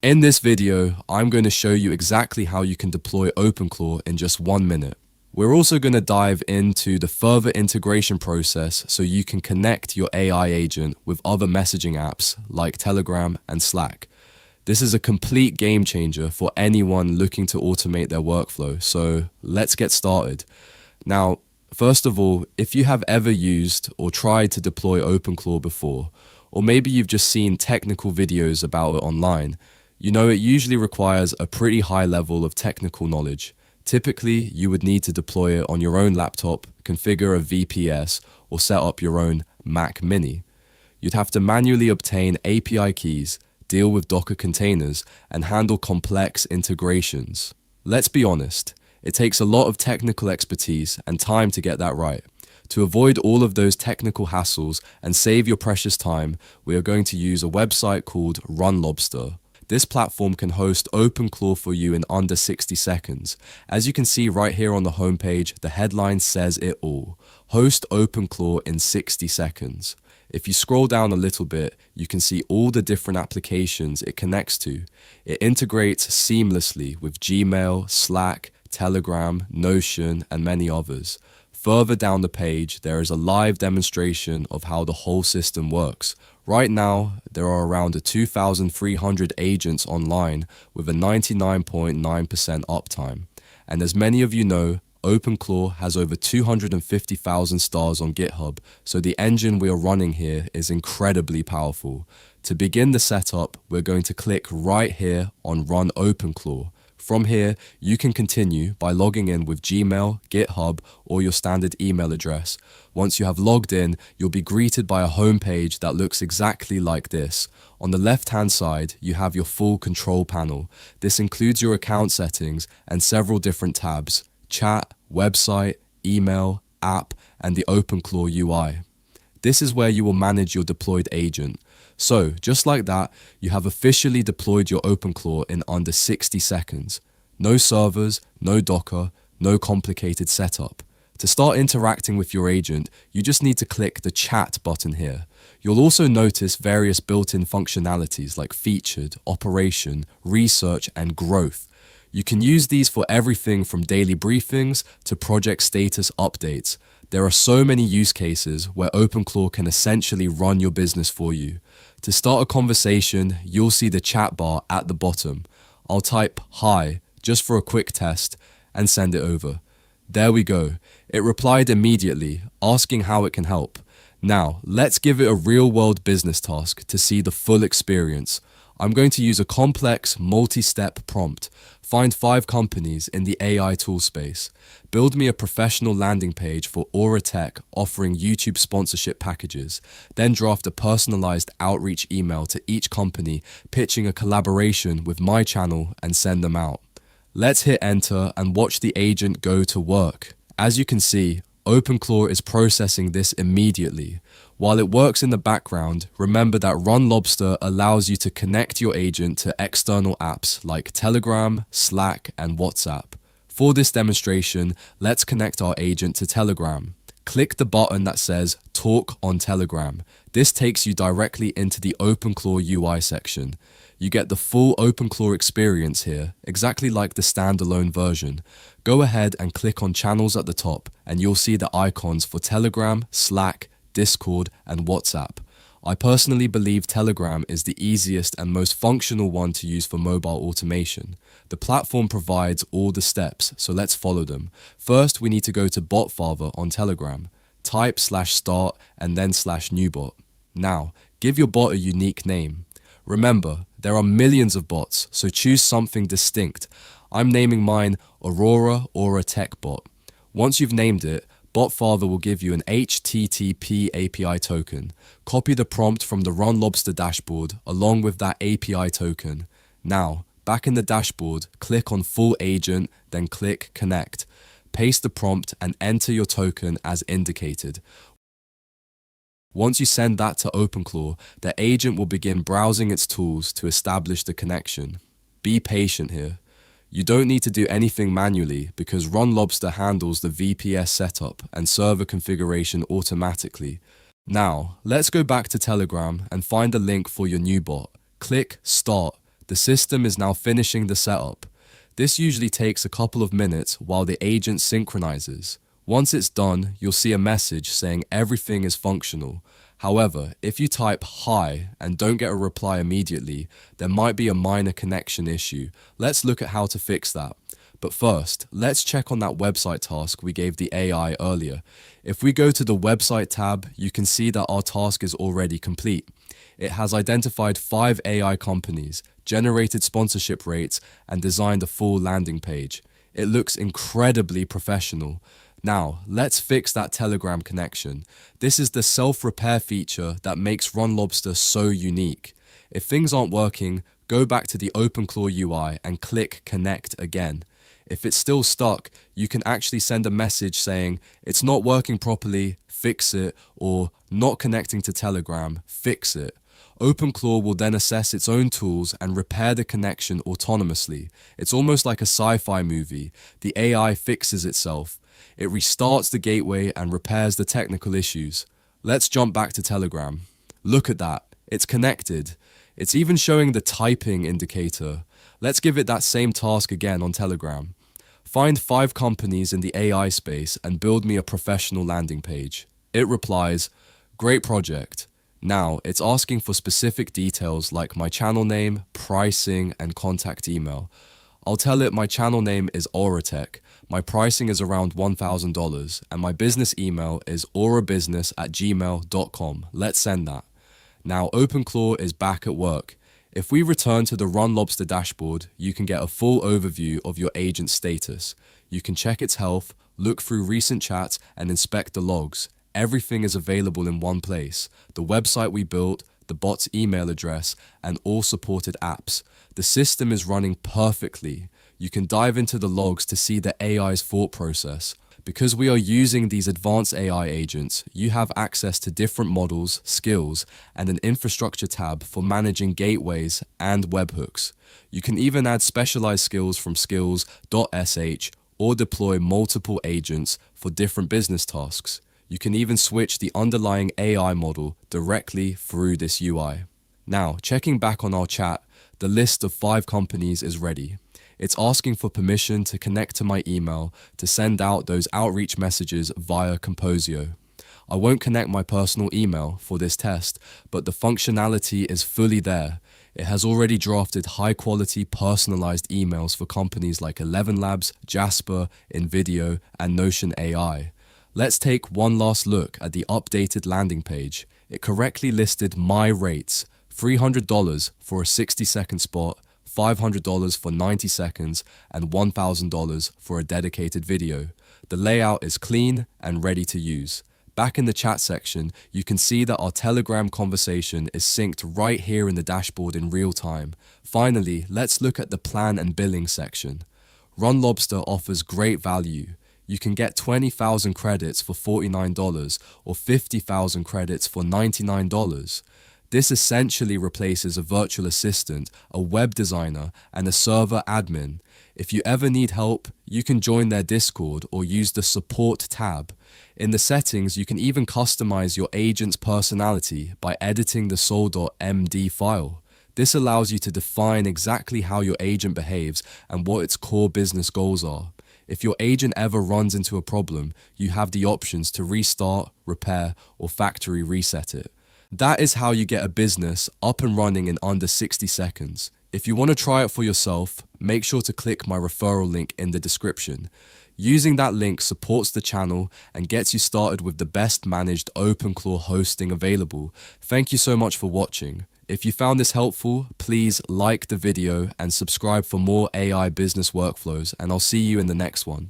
In this video, I'm going to show you exactly how you can deploy OpenClaw in just 1 minute. We're also going to dive into the further integration process so you can connect your AI agent with other messaging apps like Telegram and Slack. This is a complete game changer for anyone looking to automate their workflow, so let's get started. Now, first of all, if you have ever used or tried to deploy OpenClaw before, or maybe you've just seen technical videos about it online, you know it usually requires a pretty high level of technical knowledge. Typically, you would need to deploy it on your own laptop, configure a VPS, or set up your own Mac Mini. You'd have to manually obtain API keys, deal with Docker containers, and handle complex integrations. Let's be honest, it takes a lot of technical expertise and time to get that right. To avoid all of those technical hassles and save your precious time, we are going to use a website called RunLobster. This platform can host OpenClaw for you in under 60 seconds. As you can see right here on the homepage, the headline says it all. Host OpenClaw in 60 seconds. If you scroll down a little bit, you can see all the different applications it connects to. It integrates seamlessly with Gmail, Slack, Telegram, Notion, and many others. Further down the page, there is a live demonstration of how the whole system works. Right now, there are around 2,300 agents online with a 99.9% uptime. And as many of you know, OpenClaw has over 250,000 stars on GitHub, so the engine we are running here is incredibly powerful. To begin the setup, we're going to click right here on Run OpenClaw. From here, you can continue by logging in with Gmail, GitHub, or your standard email address. Once you have logged in, you'll be greeted by a homepage that looks exactly like this. On the left-hand side, you have your full control panel. This includes your account settings and several different tabs: chat, website, email, app, and the OpenClaw UI. This is where you will manage your deployed agent. So, just like that, you have officially deployed your OpenClaw in under 60 seconds. No servers, no Docker, no complicated setup. To start interacting with your agent, you just need to click the chat button here. You'll also notice various built-in functionalities like featured, operation, research, and growth. You can use these for everything from daily briefings to project status updates. There are so many use cases where OpenClaw can essentially run your business for you. To start a conversation, you'll see the chat bar at the bottom. I'll type "Hi" just for a quick test and send it over. There we go. It replied immediately, asking how it can help. Now, let's give it a real-world business task to see the full experience. I'm going to use a complex, multi-step prompt. Find 5 companies in the AI tool space. Build me a professional landing page for Aura Tech offering YouTube sponsorship packages. Then draft a personalized outreach email to each company, pitching a collaboration with my channel and send them out. Let's hit enter and watch the agent go to work. As you can see, OpenClaw is processing this immediately. While it works in the background, remember that RunLobster allows you to connect your agent to external apps like Telegram, Slack, and WhatsApp. For this demonstration, let's connect our agent to Telegram. Click the button that says Talk on Telegram. This takes you directly into the OpenClaw UI section. You get the full OpenClaw experience here, exactly like the standalone version. Go ahead and click on Channels at the top, and you'll see the icons for Telegram, Slack, Discord, and WhatsApp. I personally believe Telegram is the easiest and most functional one to use for mobile automation. The platform provides all the steps, so let's follow them. First, we need to go to BotFather on Telegram. Type /start and then /newbot. Now, give your bot a unique name. Remember, there are millions of bots, so choose something distinct. I'm naming mine Aura Tech Bot. Once you've named it, BotFather will give you an HTTP API token. Copy the prompt from the RunLobster dashboard along with that API token. Now, back in the dashboard, click on Full Agent, then click Connect. Paste the prompt and enter your token as indicated. Once you send that to OpenClaw, the agent will begin browsing its tools to establish the connection. Be patient here. You don't need to do anything manually because RunLobster handles the VPS setup and server configuration automatically. Now, let's go back to Telegram and find a link for your new bot. Click Start, The system is now finishing the setup. This usually takes a couple of minutes while the agent synchronizes. Once it's done, you'll see a message saying everything is functional. However, if you type "hi" and don't get a reply immediately, there might be a minor connection issue. Let's look at how to fix that. But first, let's check on that website task we gave the AI earlier. If we go to the website tab, you can see that our task is already complete. It has identified 5 AI companies, generated sponsorship rates, and designed a full landing page. It looks incredibly professional. Now, let's fix that Telegram connection. This is the self-repair feature that makes RunLobster so unique. If things aren't working, go back to the OpenClaw UI and click Connect again. If it's still stuck, you can actually send a message saying, "It's not working properly, fix it," or "Not connecting to Telegram, fix it." OpenClaw will then assess its own tools and repair the connection autonomously. It's almost like a sci-fi movie. The AI fixes itself. It restarts the gateway and repairs the technical issues. Let's jump back to Telegram. Look at that. It's connected. It's even showing the typing indicator. Let's give it that same task again on Telegram. Find 5 companies in the AI space and build me a professional landing page. It replies, "Great project." Now, it's asking for specific details like my channel name, pricing, and contact email. I'll tell it my channel name is Auratech, my pricing is around $1,000, and my business email is aurabusiness@gmail.com. Let's send that. Now, OpenClaw is back at work. If we return to the RunLobster dashboard, you can get a full overview of your agent's status. You can check its health, look through recent chats, and inspect the logs. Everything is available in one place. The website we built, the bot's email address, and all supported apps. The system is running perfectly. You can dive into the logs to see the AI's thought process. Because we are using these advanced AI agents, you have access to different models, skills, and an infrastructure tab for managing gateways and webhooks. You can even add specialized skills from skills.sh or deploy multiple agents for different business tasks. You can even switch the underlying AI model directly through this UI. Now, checking back on our chat, the list of 5 companies is ready. It's asking for permission to connect to my email to send out those outreach messages via Composio. I won't connect my personal email for this test, but the functionality is fully there. It has already drafted high-quality personalized emails for companies like 11 Labs, Jasper, NVIDIA, and Notion AI. Let's take one last look at the updated landing page. It correctly listed my rates, $300 for a 60-second spot, $500 for 90 seconds, and $1,000 for a dedicated video. The layout is clean and ready to use. Back in the chat section, you can see that our Telegram conversation is synced right here in the dashboard in real time. Finally, let's look at the plan and billing section. RunLobster offers great value. You can get 20,000 credits for $49 or 50,000 credits for $99. This essentially replaces a virtual assistant, a web designer, and a server admin. If you ever need help, you can join their Discord or use the support tab. In the settings, you can even customize your agent's personality by editing the sol.md file. This allows you to define exactly how your agent behaves and what its core business goals are. If your agent ever runs into a problem, you have the options to restart, repair, or factory reset it. That is how you get a business up and running in under 60 seconds. If you want to try it for yourself, make sure to click my referral link in the description. Using that link supports the channel and gets you started with the best managed OpenClaw hosting available. Thank you so much for watching. If you found this helpful, please like the video and subscribe for more AI business workflows, and I'll see you in the next one.